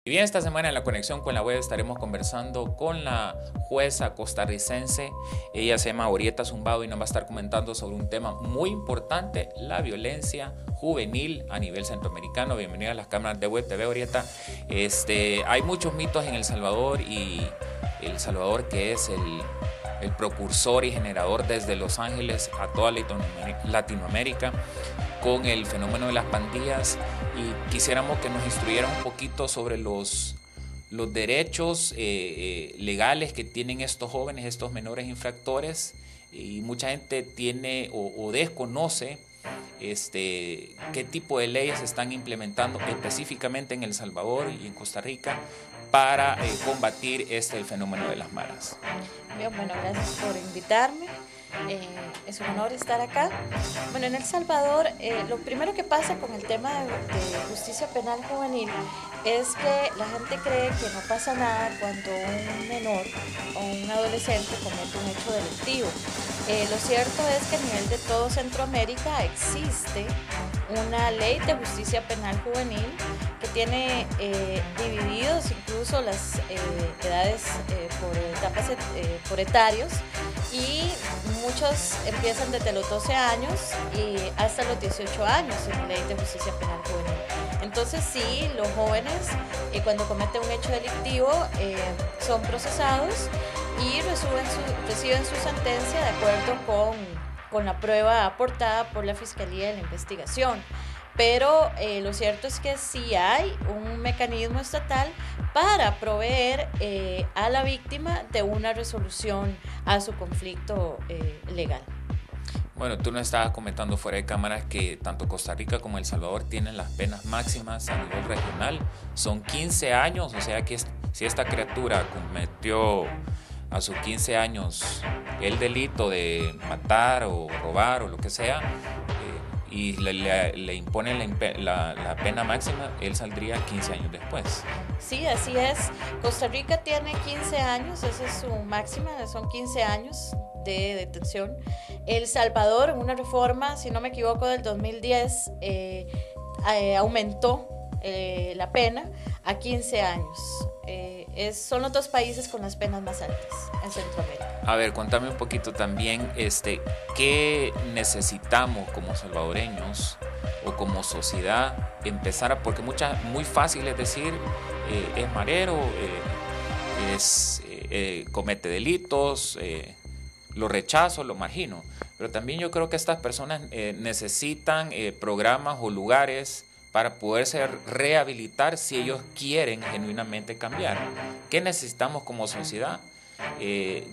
Y bien, esta semana en la conexión con la web estaremos conversando con la jueza costarricense. Ella se llama Orieta Zumbado y nos va a estar comentando sobre un tema muy importante, la violencia juvenil a nivel centroamericano. Bienvenida a las cámaras de Web TV, Orieta. Hay muchos mitos en El Salvador y El Salvador, que es el precursor y generador desde Los Ángeles a toda Latinoamérica con el fenómeno de las pandillas, y quisiéramos que nos instruyeran un poquito sobre los derechos legales que tienen estos jóvenes, estos menores infractores, y mucha gente tiene o desconoce qué tipo de leyes se están implementando específicamente en El Salvador y en Costa Rica para combatir el fenómeno de las maras. Bien, bueno, gracias por invitarme. Es un honor estar acá. Bueno, en El Salvador, lo primero que pasa con el tema de justicia penal juvenil es que la gente cree que no pasa nada cuando un menor o un adolescente comete un hecho delictivo. Lo cierto es que a nivel de todo Centroamérica existe una ley de justicia penal juvenil que tiene divididos incluso las edades por etapas, por etarios, y muchos empiezan desde los 12 años y hasta los 18 años en la ley de justicia penal juvenil. Entonces sí, los jóvenes cuando cometen un hecho delictivo son procesados y reciben su sentencia de acuerdo con la prueba aportada por la Fiscalía de la Investigación. Pero lo cierto es que sí hay un mecanismo estatal para proveer a la víctima de una resolución a su conflicto legal. Bueno, tú nos estabas comentando fuera de cámaras que tanto Costa Rica como El Salvador tienen las penas máximas a nivel regional. Son 15 años, o sea que si esta criatura cometió a sus 15 años el delito de matar o robar o lo que sea, y le imponen la pena máxima, él saldría 15 años después. Sí, así es. Costa Rica tiene 15 años, esa es su máxima, son 15 años de detención. El Salvador, en una reforma, si no me equivoco, del 2010, aumentó la pena a 15 años. Son los dos países con las penas más altas en Centroamérica. A ver, contame un poquito también, ¿qué necesitamos como salvadoreños o como sociedad empezar porque muy fácil es decir, es marero, comete delitos, lo rechazo, lo margino, pero también yo creo que estas personas necesitan programas o lugares para poderse rehabilitar si ellos quieren genuinamente cambiar. ¿Qué necesitamos como sociedad?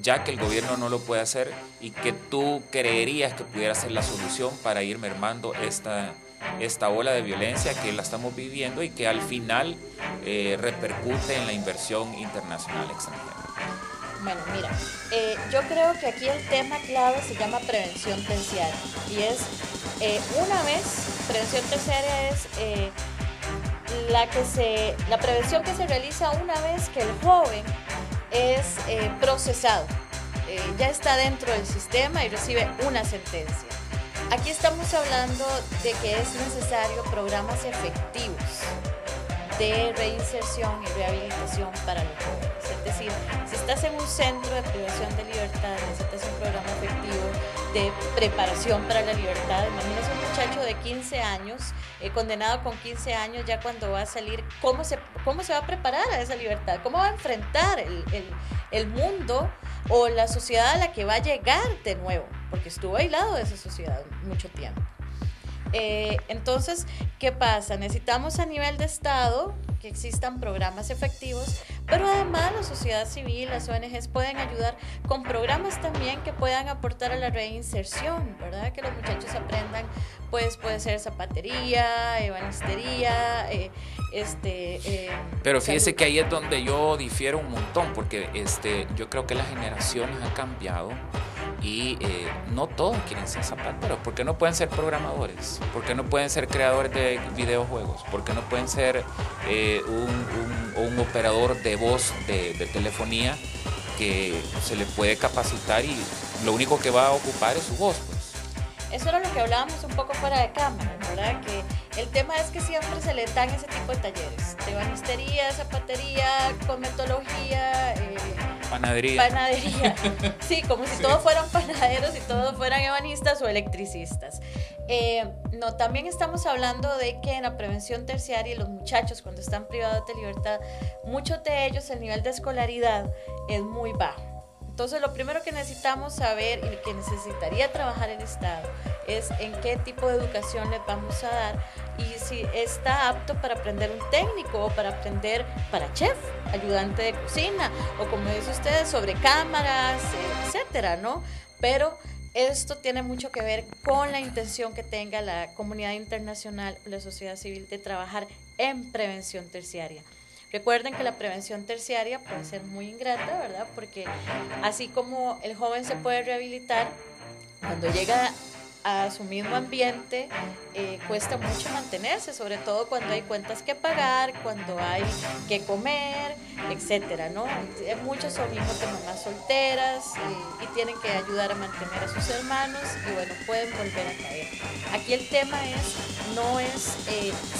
Ya que el gobierno no lo puede hacer, y que tú creerías que pudiera ser la solución para ir mermando esta ola de violencia que la estamos viviendo y que al final repercute en la inversión internacional extranjera. Bueno, mira, yo creo que aquí el tema clave se llama prevención terciaria, y es prevención terciaria es la prevención que se realiza una vez que el joven es procesado, ya está dentro del sistema y recibe una sentencia. Aquí estamos hablando de que es necesario programas efectivos de reinserción y rehabilitación para los jóvenes. Es decir, si estás en un centro de privación de libertad, necesitas un programa efectivo de preparación para la libertad. Imagínate un muchacho de 15 años, condenado con 15 años, ya cuando va a salir, ¿cómo se va a preparar a esa libertad? ¿Cómo va a enfrentar el mundo o la sociedad a la que va a llegar de nuevo? Porque estuvo aislado de esa sociedad mucho tiempo. Entonces, ¿qué pasa? Necesitamos a nivel de Estado que existan programas efectivos, pero además la sociedad civil, las ONGs pueden ayudar con programas también que puedan aportar a la reinserción, ¿verdad? Que los muchachos aprendan, pues puede ser zapatería, ebanistería, pero fíjese que ahí es donde yo difiero un montón, porque yo creo que las generaciones han cambiado. Y no todos quieren ser zapateros. ¿Por qué no pueden ser programadores? ¿Por qué no pueden ser creadores de videojuegos? ¿Por qué no pueden ser un operador de voz de telefonía que se le puede capacitar y lo único que va a ocupar es su voz, pues? Eso era lo que hablábamos un poco fuera de cámara, ¿verdad? Que El tema es que siempre se le dan ese tipo de talleres, de ebanistería, zapatería, cosmetología, panadería. Sí, como si todos fueran panaderos y todos fueran ebanistas o electricistas. No, también estamos hablando de que en la prevención terciaria los muchachos cuando están privados de libertad, muchos de ellos el nivel de escolaridad es muy bajo. Entonces lo primero que necesitamos saber y que necesitaría trabajar el Estado es en qué tipo de educación les vamos a dar y si está apto para aprender un técnico o para aprender para chef, ayudante de cocina o como dice usted sobre cámaras, etcétera, ¿no? Pero esto tiene mucho que ver con la intención que tenga la comunidad internacional, la sociedad civil de trabajar en prevención terciaria. Recuerden que la prevención terciaria puede ser muy ingrata, ¿verdad? Porque así como el joven se puede rehabilitar, cuando llega a su mismo ambiente, cuesta mucho mantenerse, sobre todo cuando hay cuentas que pagar, cuando hay que comer, etcétera, ¿no? Muchos son hijos de mamás solteras y tienen que ayudar a mantener a sus hermanos y bueno, pueden volver a caer. Aquí el tema no es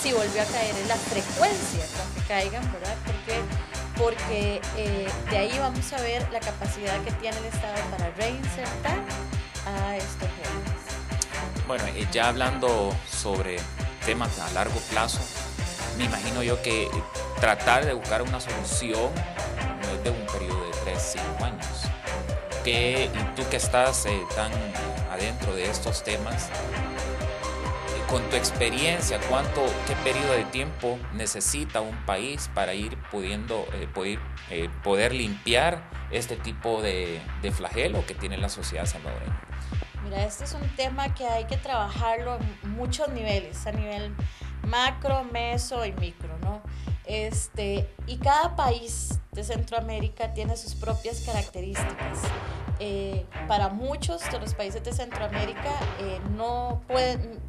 si volvió a caer, es la frecuencia con que caigan, ¿verdad? Porque de ahí vamos a ver la capacidad que tiene el Estado para reinsertar a estos jóvenes. Bueno, ya hablando sobre temas a largo plazo, me imagino yo que tratar de buscar una solución no es de un periodo de 3-5 años. Y tú que estás tan adentro de estos temas, con tu experiencia, qué periodo de tiempo necesita un país para ir poder limpiar este tipo de flagelo que tiene la sociedad salvadoreña? Mira, este es un tema que hay que trabajarlo en muchos niveles, a nivel macro, meso y micro, ¿no? Y cada país de Centroamérica tiene sus propias características. Para muchos de los países de Centroamérica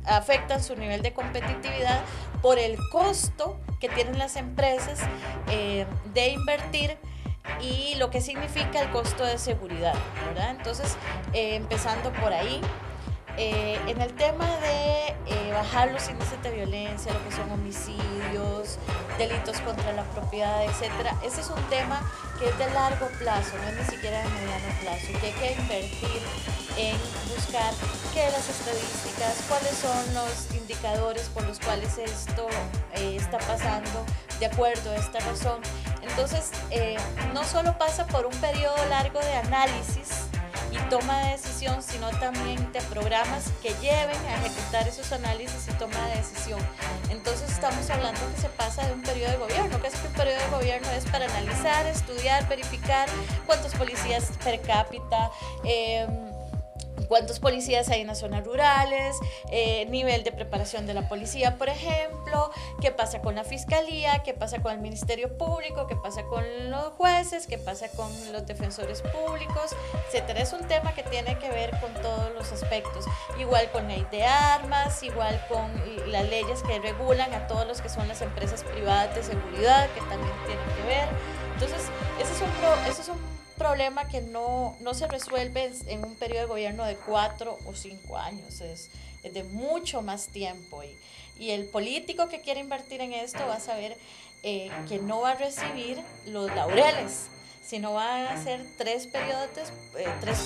afectan su nivel de competitividad por el costo que tienen las empresas de invertir y lo que significa el costo de seguridad, ¿verdad? Entonces, empezando por ahí, en el tema de bajar los índices de violencia, lo que son homicidios, delitos contra la propiedad, etcétera, ese es un tema que es de largo plazo, no es ni siquiera de mediano plazo, y que hay que invertir en buscar qué las estadísticas, cuáles son los indicadores por los cuales esto está pasando de acuerdo a esta razón. Entonces, no solo pasa por un periodo largo de análisis y toma de decisión, sino también de programas que lleven a ejecutar esos análisis y toma de decisión. Entonces estamos hablando que se pasa de un periodo de gobierno, que es que un periodo de gobierno es para analizar, estudiar, verificar cuántos policías per cápita, cuántos policías hay en las zonas rurales, nivel de preparación de la policía, por ejemplo, qué pasa con la fiscalía, qué pasa con el Ministerio Público, qué pasa con los jueces, qué pasa con los defensores públicos, etcétera. Es un tema que tiene que ver con todos los aspectos, igual con ley de armas, igual con las leyes que regulan a todos los que son las empresas privadas de seguridad, que también tienen que ver. Entonces, ese es un problema que no se resuelve en un periodo de gobierno de 4 o 5 años, es de mucho más tiempo y el político que quiere invertir en esto va a saber que no va a recibir los laureles, sino van a ser 3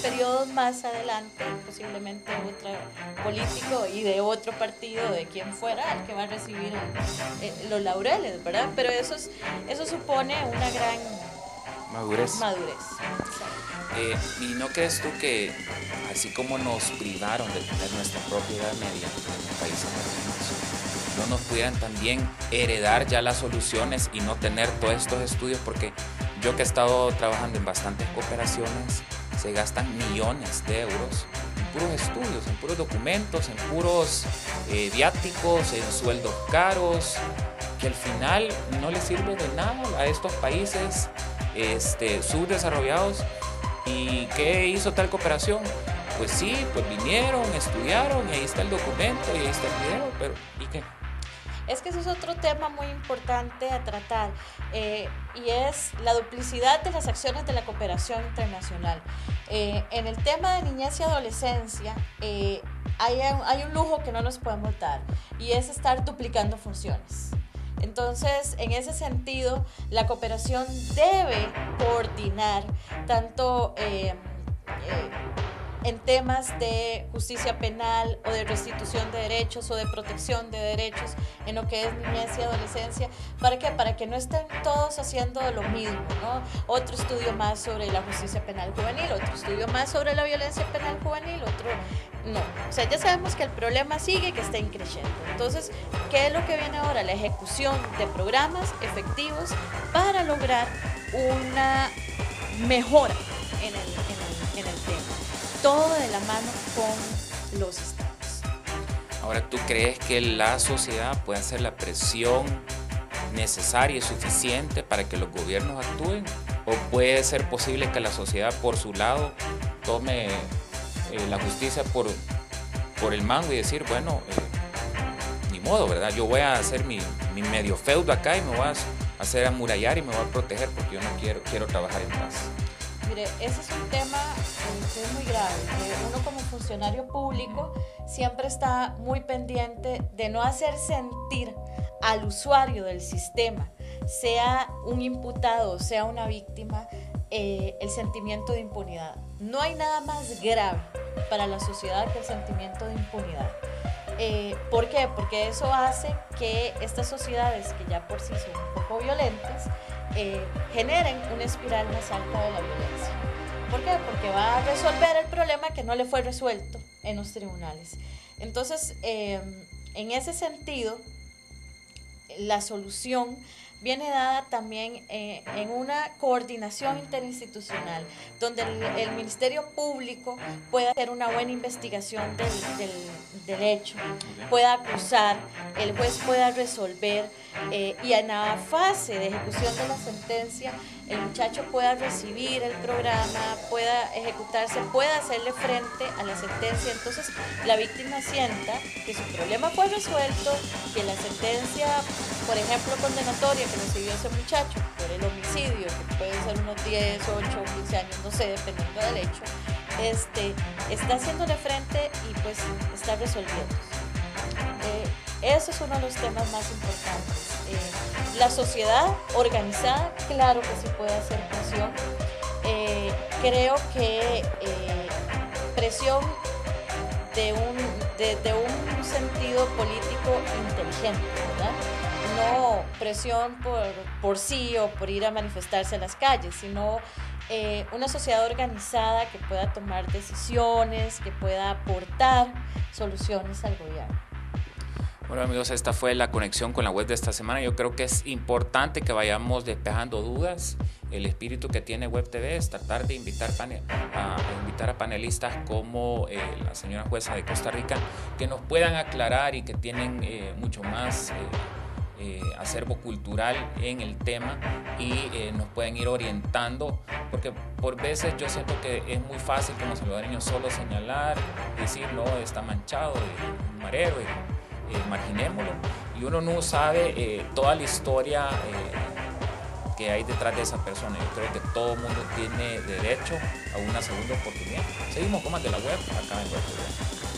periodos más adelante, posiblemente otro político y de otro partido, de quien fuera, el que va a recibir los laureles, ¿verdad? Pero eso supone una gran madurez. ¿Y no crees tú que así como nos privaron de tener nuestra propia edad media en los países latinos, no nos pudieran también heredar ya las soluciones y no tener todos estos estudios? Porque yo que he estado trabajando en bastantes cooperaciones, se gastan millones de euros en puros estudios, en puros documentos, en puros viáticos, en sueldos caros, que al final no les sirve de nada a estos países subdesarrollados. ¿Y qué hizo tal cooperación? Pues sí, pues vinieron, estudiaron, y ahí está el documento, y ahí está el video, pero ¿y qué? Es que ese es otro tema muy importante a tratar, y es la duplicidad de las acciones de la cooperación internacional. En el tema de niñez y adolescencia, hay un lujo que no nos podemos dar, y es estar duplicando funciones. Entonces, en ese sentido, la cooperación debe coordinar tanto en temas de justicia penal o de restitución de derechos o de protección de derechos en lo que es niñez y adolescencia. ¿Para qué? Para que no estén todos haciendo lo mismo, ¿no? Otro estudio más sobre la justicia penal juvenil, otro estudio más sobre la violencia penal juvenil, otro no. O sea, ya sabemos que el problema sigue, que está increciendo. Entonces, ¿qué es lo que viene ahora? La ejecución de programas efectivos para lograr una mejora en el tema. Todo de la mano con los estados. Ahora, ¿tú crees que la sociedad puede hacer la presión necesaria y suficiente para que los gobiernos actúen? ¿O puede ser posible que la sociedad por su lado tome la justicia por el mango y decir, bueno, ni modo, ¿verdad? Yo voy a hacer mi medio feudo acá y me voy a hacer amurallar y me voy a proteger porque yo no quiero trabajar en paz? Mire, ese es un tema que es muy grave. Uno como funcionario público siempre está muy pendiente de no hacer sentir al usuario del sistema, sea un imputado, sea una víctima, el sentimiento de impunidad. No hay nada más grave para la sociedad que el sentimiento de impunidad. ¿Por qué? Porque eso hace que estas sociedades, que ya por sí son un poco violentas, generen una espiral más alta de la violencia. ¿Por qué? Porque va a resolver el problema que no le fue resuelto en los tribunales. Entonces, en ese sentido, la solución viene dada también en una coordinación interinstitucional, donde el Ministerio Público pueda hacer una buena investigación del hecho, pueda acusar, el juez pueda resolver, y en la fase de ejecución de la sentencia el muchacho pueda recibir el programa, pueda ejecutarse, pueda hacerle frente a la sentencia. Entonces la víctima sienta que su problema fue resuelto, que la sentencia, por ejemplo, condenatoria que recibió ese muchacho por el homicidio, que puede ser unos 10, 8, 15 años, no sé, dependiendo del hecho, está haciéndole frente y pues está resolviendo. Eso es uno de los temas más importantes. La sociedad organizada, claro que sí puede hacer presión. Creo que presión de un sentido político inteligente, ¿verdad? No presión por sí o por ir a manifestarse en las calles, sino una sociedad organizada que pueda tomar decisiones, que pueda aportar soluciones al gobierno. Bueno, amigos, esta fue la conexión con la web de esta semana. Yo creo que es importante que vayamos despejando dudas. El espíritu que tiene Web TV es tratar de invitar a panelistas como la señora jueza de Costa Rica, que nos puedan aclarar y que tienen mucho más acervo cultural en el tema y nos pueden ir orientando, porque por veces yo siento que es muy fácil como salvadoreños solo señalar, decir, no, está manchado de un marero, marginémoslo, y uno no sabe toda la historia que hay detrás de esa persona. Yo creo que todo el mundo tiene derecho a una segunda oportunidad. Seguimos con más de la web acá en Web TV.